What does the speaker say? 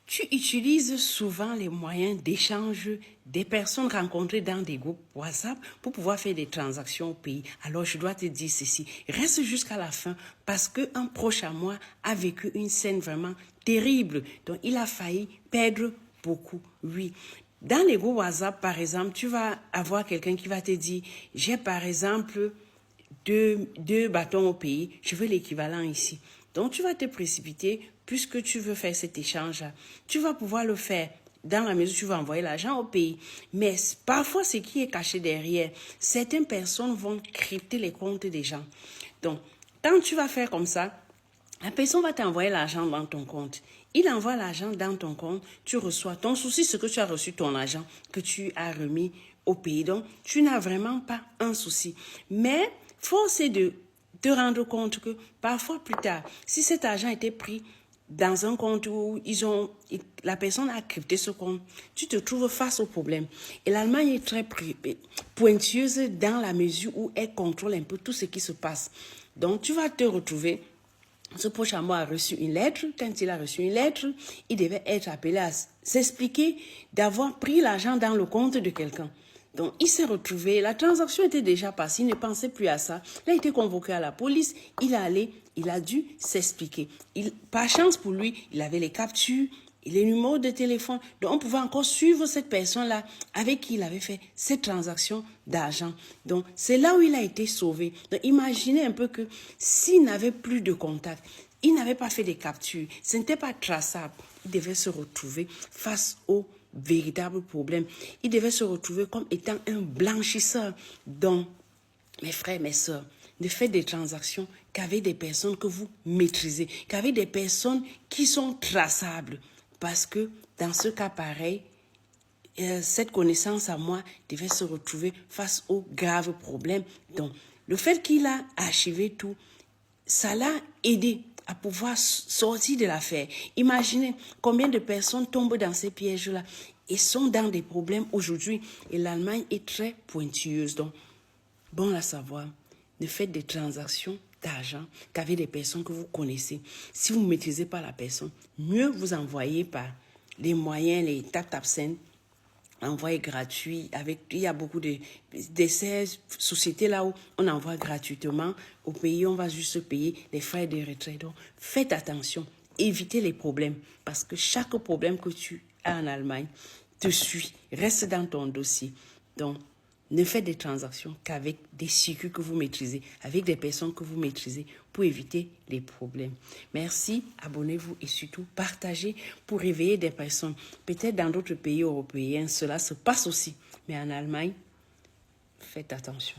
Tu utilises souvent les moyens d'échange des personnes rencontrées dans des groupes WhatsApp pour pouvoir faire des transactions au pays. Alors, je dois te dire ceci. Reste jusqu'à la fin parce qu'un proche à moi a vécu une scène vraiment terrible. Donc, il a failli perdre beaucoup. Oui. Dans les groupes WhatsApp, par exemple, tu vas avoir quelqu'un qui va te dire, j'ai par exemple deux bâtons au pays, je veux l'équivalent ici. Donc, tu vas te précipiter puisque tu veux faire cet échange-là. Tu vas pouvoir le faire dans la mesure où tu vas envoyer l'argent au pays. Mais parfois, ce qui est caché derrière, certaines personnes vont crypter les comptes des gens. Donc, quand tu vas faire comme ça, la personne va t'envoyer l'argent dans ton compte. Il envoie l'argent dans ton compte, tu reçois. Ton souci, c'est que tu as reçu ton argent que tu as remis au pays. Donc, tu n'as vraiment pas un souci. Mais, force est de te rendre compte que parfois plus tard, si cet argent était pris dans un compte où la personne a crypté ce compte, tu te trouves face au problème. Et l'Allemagne est très pointilleuse dans la mesure où elle contrôle un peu tout ce qui se passe. Donc, tu vas te retrouver. Ce proche à moi a reçu une lettre. Quand il a reçu une lettre, il devait être appelé à s'expliquer d'avoir pris l'argent dans le compte de quelqu'un. Donc, il s'est retrouvé, la transaction était déjà passée, il ne pensait plus à ça. Il a été convoqué à la police, il est allé, il a dû s'expliquer. Par chance pour lui, il avait les captures, les numéros de téléphone. Donc, on pouvait encore suivre cette personne-là avec qui il avait fait cette transaction d'argent. Donc, c'est là où il a été sauvé. Donc, imaginez un peu que s'il n'avait plus de contact, il n'avait pas fait des captures, ce n'était pas traçable, il devait se retrouver face au véritable problème. Il devait se retrouver comme étant un blanchisseur. Donc, mes frères, mes sœurs, ne faites des transactions qu'avec des personnes que vous maîtrisez, qu'avec des personnes qui sont traçables. Parce que dans ce cas pareil, cette connaissance à moi devait se retrouver face aux graves problèmes. Donc, le fait qu'il a archivé tout, ça l'a aidé à pouvoir sortir de l'affaire. Imaginez combien de personnes tombent dans ces pièges-là et sont dans des problèmes aujourd'hui. Et l'Allemagne est très pointilleuse. Donc, bon à savoir, ne faites des transactions d'argent qu'avec des personnes que vous connaissez. Si vous ne maîtrisez pas la personne, mieux vous envoyez par les moyens, les tap-tap-send, envoyer gratuit. Il y a beaucoup de ces sociétés là où on envoie gratuitement au pays, on va juste payer les frais de retrait. Donc, faites attention, évitez les problèmes parce que chaque problème que tu as en Allemagne te suit, reste dans ton dossier. Donc, ne faites des transactions qu'avec des circuits que vous maîtrisez, avec des personnes que vous maîtrisez pour éviter les problèmes. Merci, abonnez-vous et surtout partagez pour réveiller des personnes. Peut-être dans d'autres pays européens, cela se passe aussi. Mais en Allemagne, faites attention.